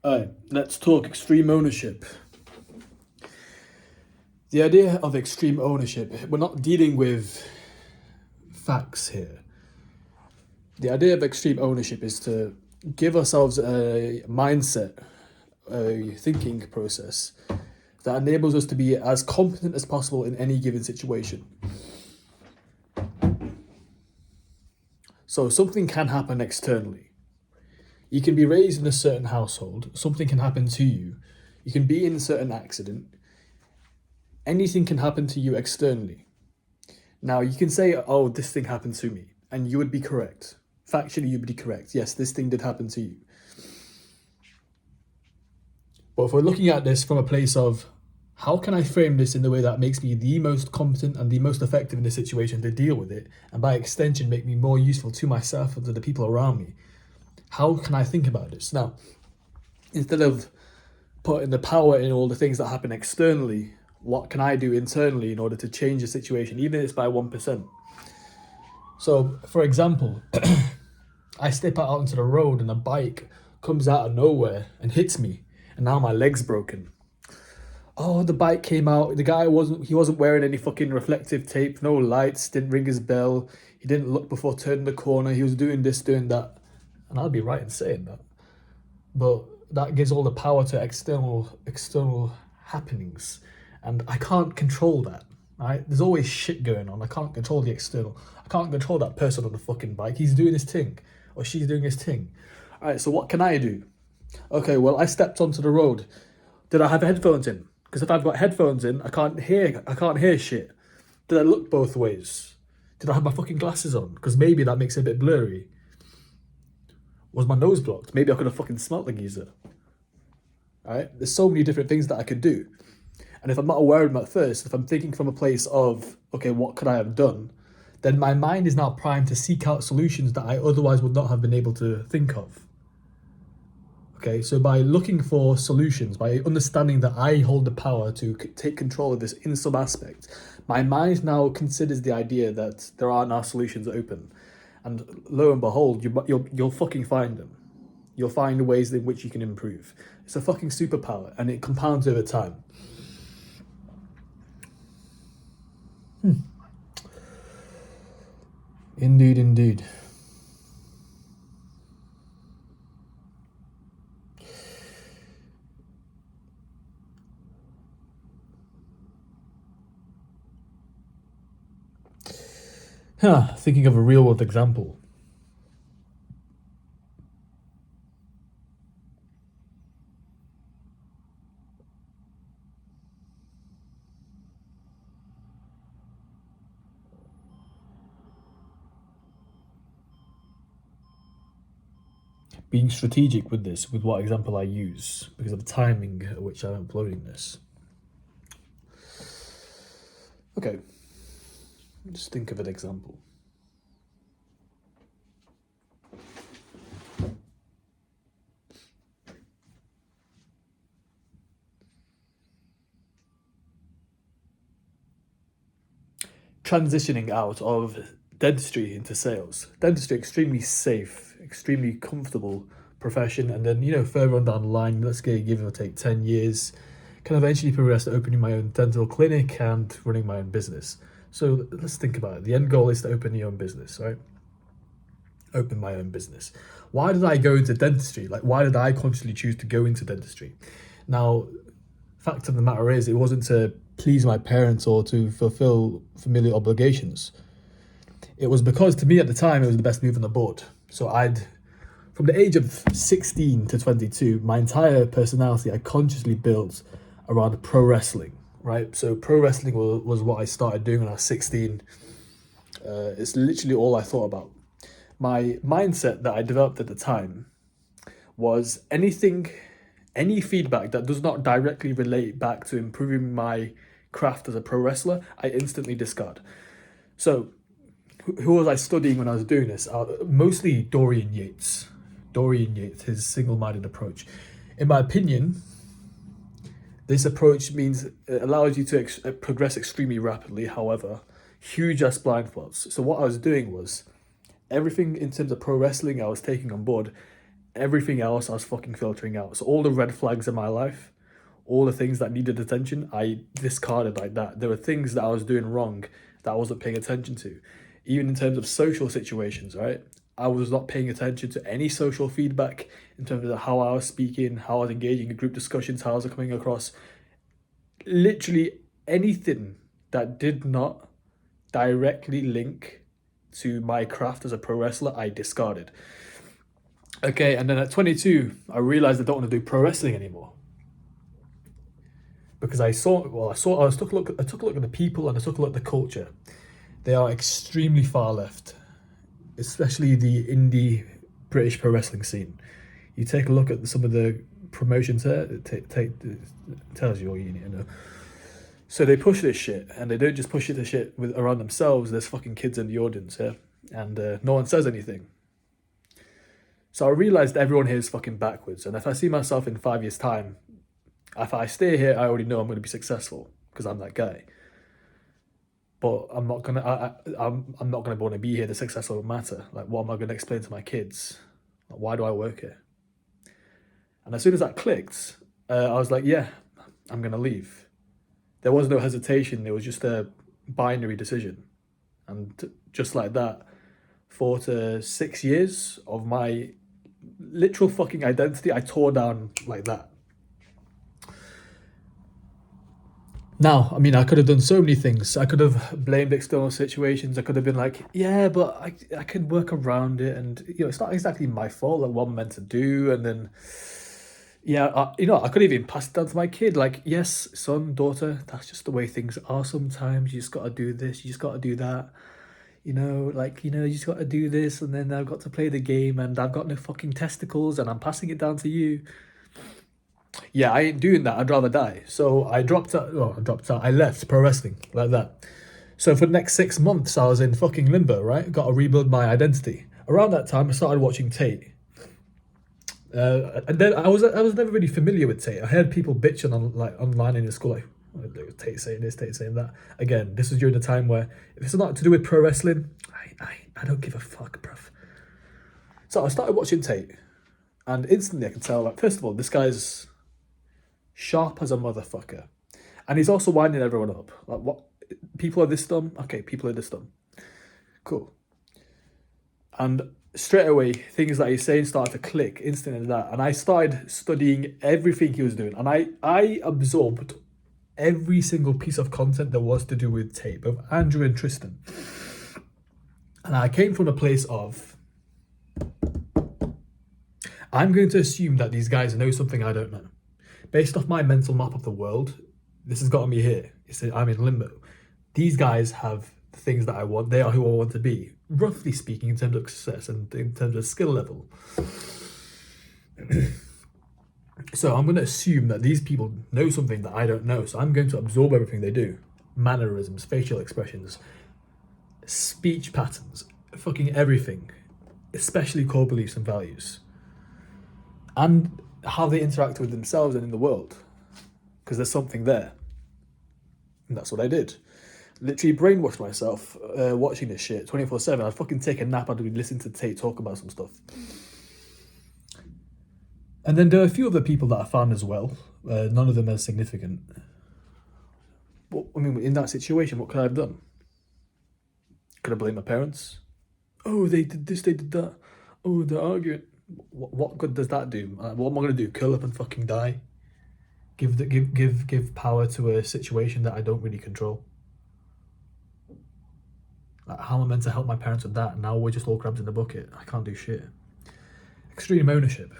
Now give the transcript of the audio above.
Alright, let's talk extreme ownership. The idea of extreme ownership, we're not dealing with facts here. The idea of extreme ownership is to give ourselves a mindset, a thinking process that enables us to be as competent as possible in any given situation. So something can happen externally. You can be raised in a certain household, something can happen to you. You can be in a certain accident. Anything can happen to you externally. Now, you can say, oh, this thing happened to me, and you would be correct. Factually, you'd be correct. Yes, this thing did happen to you. But if we're looking at this from a place of, how can I frame this in the way that makes me the most competent and the most effective in this situation to deal with it, and by extension, make me more useful to myself and to the people around me? How can I think about this? Now, instead of putting the power in all the things that happen externally, what can I do internally in order to change the situation, even if it's by 1%? So, for example, I step out onto the road and a bike comes out of nowhere and hits me, and now my leg's broken. Oh, the bike came out. The guy wasn't wearing any fucking reflective tape, no lights, didn't ring his bell. He didn't look before turning the corner. He was doing this, doing that. And I'd be right in saying that. But that gives all the power to external happenings. And I can't control that, right? There's always shit going on. I can't control the external. I can't control that person on the fucking bike. He's doing his thing, or she's doing his thing. All right, so what can I do? Okay, well, I stepped onto the road. Did I have headphones in? Because if I've got headphones in, I can't hear shit. Did I look both ways? Did I have my fucking glasses on? Because maybe that makes it a bit blurry. Was my nose blocked? Maybe I could have fucking smelt the geezer. All right, there's so many different things that I could do. And if I'm not aware of them at first, if I'm thinking from a place of, okay, what could I have done? Then my mind is now primed to seek out solutions that I otherwise would not have been able to think of. Okay, so by looking for solutions, by understanding that I hold the power to take control of this in some aspect, my mind now considers the idea that there are now solutions open. And lo and behold, you'll fucking find them. You'll find ways in which you can improve. It's a fucking superpower, and it compounds over time. Indeed, indeed. Thinking of a real world example. Being strategic with this, with what example I use, because of the timing at which I'm uploading this. Okay, just think of an example. Transitioning out of dentistry into sales. Dentistry, extremely safe, extremely comfortable profession, and then further on down the line, let's give or take 10 years, can eventually progress to opening my own dental clinic and running my own business. So let's think about it. The end goal is to open your own business, right? Open my own business. Why did I go into dentistry? Like, why did I consciously choose to go into dentistry? Now, fact of the matter is, it wasn't to please my parents or to fulfill familial obligations. It was because, to me at the time, it was the best move on the board. So from the age of 16 to 22, my entire personality I consciously built around pro wrestling, right? So pro wrestling was what I started doing when I was 16. It's literally all I thought about. My mindset that I developed at the time was any feedback that does not directly relate back to improving my craft as a pro wrestler, I instantly discard. So who was I studying when I was doing this? Mostly Dorian Yates. His single-minded approach. In my opinion, this approach means it allows you to progress extremely rapidly. However, huge ass blind spots. So what I was doing was, everything in terms of pro wrestling I was taking on board, everything else I was fucking filtering out. So all the red flags in my life, all the things that needed attention, I discarded like that. There were things that I was doing wrong that I wasn't paying attention to. Even in terms of social situations, right? I was not paying attention to any social feedback in terms of how I was speaking, how I was engaging in group discussions, how I was coming across. Literally anything that did not directly link to my craft as a pro wrestler, I discarded. Okay, and then at 22, I realized I don't want to do pro wrestling anymore. Because I took a look at the people and I took a look at the culture. They are extremely far left, especially the indie British pro wrestling scene. You take a look at some of the promotions there, it tells you all you need to know. So they push this shit, and they don't just push it to shit around themselves. There's fucking kids in the audience here, and no one says anything. So I realised everyone here is fucking backwards, and if I see myself in 5 years' time, if I stay here, I already know I'm going to be successful because I'm that guy. But I'm not gonna. I'm not gonna want to be here. The success won't matter. Like, what am I gonna explain to my kids? Like, why do I work here? And as soon as that clicked, I was like, yeah, I'm gonna leave. There was no hesitation. It was just a binary decision, and just like that, 4 to 6 years of my literal fucking identity, I tore down like that. Now, I mean, I could have done so many things. I could have blamed external situations. I could have been like, yeah, but I can work around it. And, it's not exactly my fault, like what I'm meant to do. And then, yeah, I could have even passed it down to my kid. Like, yes, son, daughter, that's just the way things are sometimes. You just got to do this. You just got to do that. You just got to do this. And then I've got to play the game and I've got no fucking testicles and I'm passing it down to you. Yeah, I ain't doing that. I'd rather die. So I dropped out. Oh, I left pro wrestling like that. So for the next 6 months, I was in fucking limbo, right? Got to rebuild my identity. Around that time, I started watching Tate. And then I was never really familiar with Tate. I heard people bitching online in the school, like, oh, Tate saying this, Tate saying that. Again, this was during the time where if it's not to do with pro wrestling, I don't give a fuck, bruv. So I started watching Tate, and instantly I could tell, like, first of all, this guy's sharp as a motherfucker, and he's also winding everyone up. Like, what? People are this dumb? Okay, people are this dumb. Cool. And straight away, things that he's saying started to click instantly that, and I started studying everything he was doing, and I absorbed every single piece of content there was to do with Tate, both Andrew and Tristan. And I came from a place of, I'm going to assume that these guys know something I don't know. Based off my mental map of the world, this has gotten me here. I'm in limbo. These guys have the things that I want. They are who I want to be, roughly speaking, in terms of success and in terms of skill level. So I'm going to assume that these people know something that I don't know. So I'm going to absorb everything they do. Mannerisms, facial expressions, speech patterns, fucking everything. Especially core beliefs and values. And how they interact with themselves and in the world, because there's something there. And that's what I did. Literally brainwashed myself watching this shit 24/7. I'd fucking take a nap. I'd be listening to Tate talk about some stuff. And then there are a few other people that I found as well. None of them as significant. But, I mean, in that situation, what could I have done? Could I blame my parents? Oh, they did this, they did that. Oh, they're arguing. What good does that do? What am I gonna do? Curl up and fucking die? Give power to a situation that I don't really control. Like, how am I meant to help my parents with that? Now we're just all crabs in the bucket. I can't do shit. Extreme ownership.